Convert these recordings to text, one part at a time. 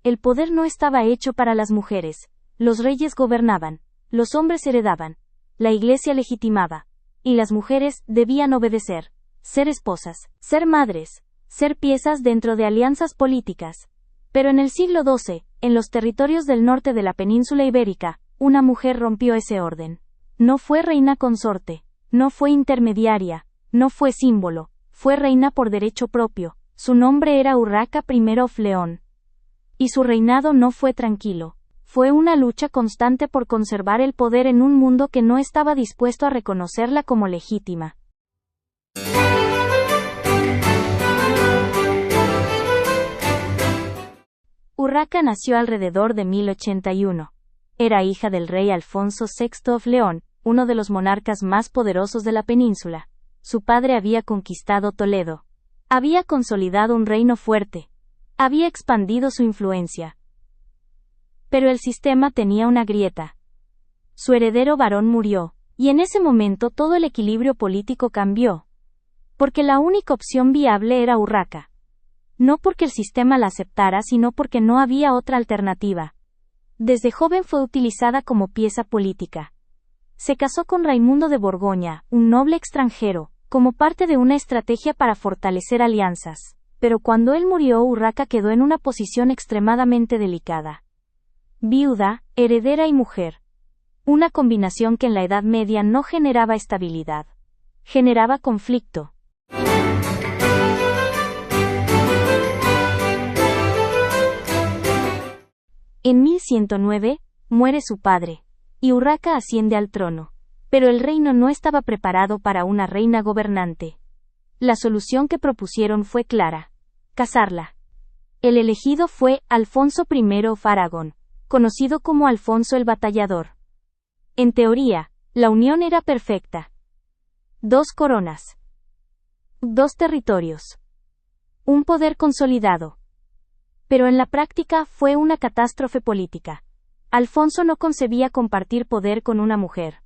El poder no estaba hecho para las mujeres. Los reyes gobernaban, los hombres heredaban, la iglesia legitimaba, y las mujeres debían obedecer, ser esposas, ser madres, ser piezas dentro de alianzas políticas. Pero en el siglo XII, en los territorios del norte de la península ibérica, una mujer rompió ese orden. No fue reina consorte, no fue intermediaria, no fue símbolo, fue reina por derecho propio. Su nombre era Urraca I of León. Y su reinado no fue tranquilo. Fue una lucha constante por conservar el poder en un mundo que no estaba dispuesto a reconocerla como legítima. Urraca nació alrededor de 1081. Era hija del rey Alfonso VI of León, uno de los monarcas más poderosos de la península. Su padre había conquistado Toledo. Había consolidado un reino fuerte. Había expandido su influencia. Pero el sistema tenía una grieta. Su heredero varón murió, y en ese momento todo el equilibrio político cambió. Porque la única opción viable era Urraca. No porque el sistema la aceptara, sino porque no había otra alternativa. Desde joven fue utilizada como pieza política. Se casó con Raimundo de Borgoña, un noble extranjero, como parte de una estrategia para fortalecer alianzas. Pero cuando él murió, Urraca quedó en una posición extremadamente delicada. Viuda, heredera y mujer. Una combinación que en la Edad Media no generaba estabilidad. Generaba conflicto. En 1109, muere su padre, y Urraca asciende al trono. Pero el reino no estaba preparado para una reina gobernante. La solución que propusieron fue clara: casarla. El elegido fue Alfonso I of Aragón, conocido como Alfonso el Batallador. En teoría, la unión era perfecta. 2 coronas. 2 territorios. Un poder consolidado. Pero en la práctica fue una catástrofe política. Alfonso no concebía compartir poder con una mujer.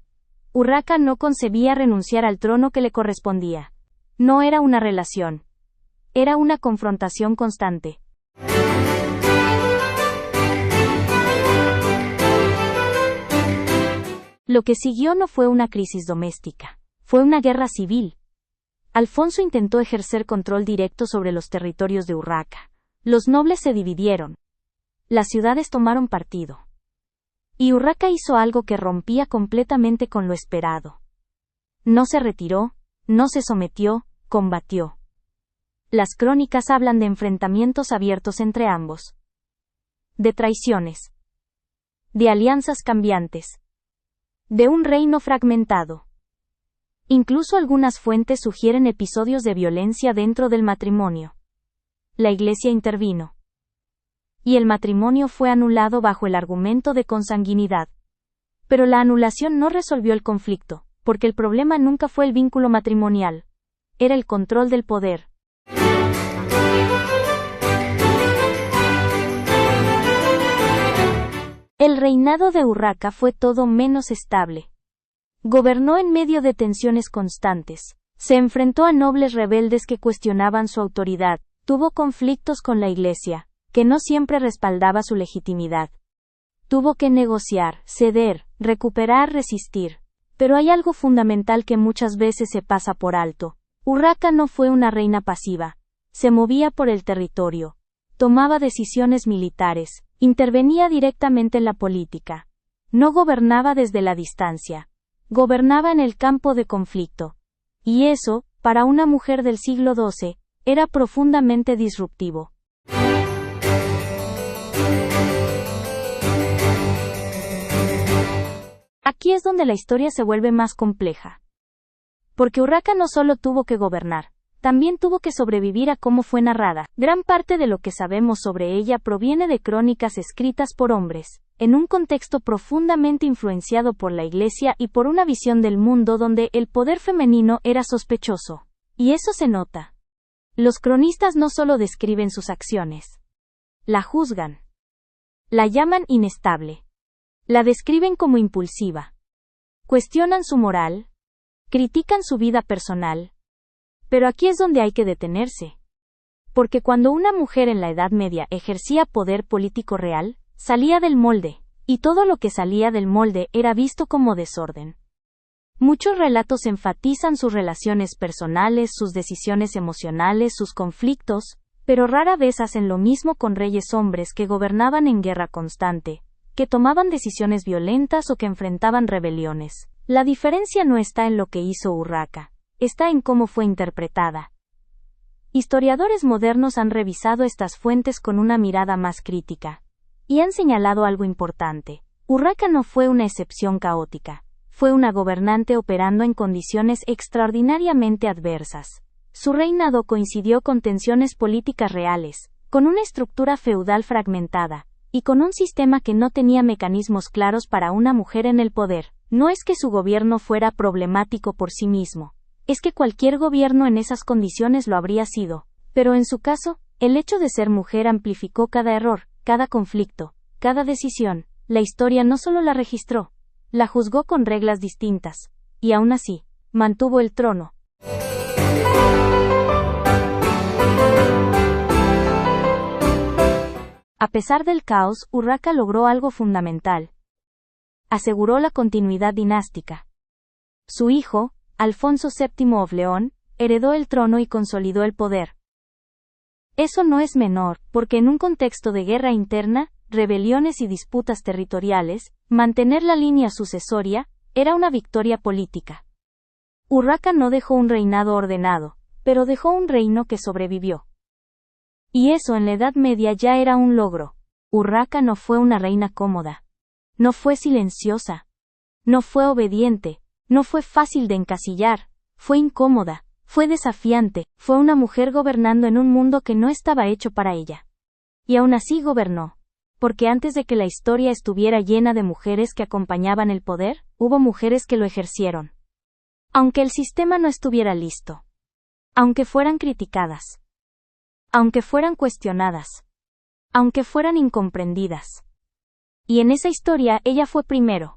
Urraca no concebía renunciar al trono que le correspondía. No era una relación. Era una confrontación constante. Lo que siguió no fue una crisis doméstica, fue una guerra civil. Alfonso intentó ejercer control directo sobre los territorios de Urraca. Los nobles se dividieron. Las ciudades tomaron partido. Y Urraca hizo algo que rompía completamente con lo esperado. No se retiró, no se sometió, combatió. Las crónicas hablan de enfrentamientos abiertos entre ambos. De traiciones. De alianzas cambiantes. De un reino fragmentado. Incluso algunas fuentes sugieren episodios de violencia dentro del matrimonio. La Iglesia intervino. Y el matrimonio fue anulado bajo el argumento de consanguinidad. Pero la anulación no resolvió el conflicto, porque el problema nunca fue el vínculo matrimonial. Era el control del poder. El reinado de Urraca fue todo menos estable. Gobernó en medio de tensiones constantes. Se enfrentó a nobles rebeldes que cuestionaban su autoridad. Tuvo conflictos con la Iglesia, que no siempre respaldaba su legitimidad. Tuvo que negociar, ceder, recuperar, resistir. Pero hay algo fundamental que muchas veces se pasa por alto. Urraca no fue una reina pasiva. Se movía por el territorio. Tomaba decisiones militares. Intervenía directamente en la política. No gobernaba desde la distancia. Gobernaba en el campo de conflicto. Y eso, para una mujer del siglo XII, era profundamente disruptivo. Aquí es donde la historia se vuelve más compleja. Porque Urraca no solo tuvo que gobernar, también tuvo que sobrevivir a cómo fue narrada. Gran parte de lo que sabemos sobre ella proviene de crónicas escritas por hombres, en un contexto profundamente influenciado por la Iglesia y por una visión del mundo donde el poder femenino era sospechoso. Y eso se nota. Los cronistas no solo describen sus acciones. La juzgan. La llaman inestable. La describen como impulsiva. Cuestionan su moral. Critican su vida personal. Pero aquí es donde hay que detenerse. Porque cuando una mujer en la Edad Media ejercía poder político real, salía del molde, y todo lo que salía del molde era visto como desorden. Muchos relatos enfatizan sus relaciones personales, sus decisiones emocionales, sus conflictos, pero rara vez hacen lo mismo con reyes hombres que gobernaban en guerra constante, que tomaban decisiones violentas o que enfrentaban rebeliones. La diferencia no está en lo que hizo Urraca, está en cómo fue interpretada. Historiadores modernos han revisado estas fuentes con una mirada más crítica, y han señalado algo importante. Urraca no fue una excepción caótica, fue una gobernante operando en condiciones extraordinariamente adversas. Su reinado coincidió con tensiones políticas reales, con una estructura feudal fragmentada, y con un sistema que no tenía mecanismos claros para una mujer en el poder. No es que su gobierno fuera problemático por sí mismo, es que cualquier gobierno en esas condiciones lo habría sido, pero en su caso, el hecho de ser mujer amplificó cada error, cada conflicto, cada decisión. La historia no solo la registró, la juzgó con reglas distintas, y aún así, mantuvo el trono. A pesar del caos, Urraca logró algo fundamental. Aseguró la continuidad dinástica. Su hijo, Alfonso VII of León, heredó el trono y consolidó el poder. Eso no es menor, porque en un contexto de guerra interna, rebeliones y disputas territoriales, mantener la línea sucesoria era una victoria política. Urraca no dejó un reinado ordenado, pero dejó un reino que sobrevivió. Y eso en la Edad Media ya era un logro. Urraca no fue una reina cómoda. No fue silenciosa. No fue obediente. No fue fácil de encasillar. Fue incómoda. Fue desafiante. Fue una mujer gobernando en un mundo que no estaba hecho para ella. Y aún así gobernó. Porque antes de que la historia estuviera llena de mujeres que acompañaban el poder, hubo mujeres que lo ejercieron. Aunque el sistema no estuviera listo. Aunque fueran criticadas. Aunque fueran cuestionadas. Aunque fueran incomprendidas. Y en esa historia ella fue primero.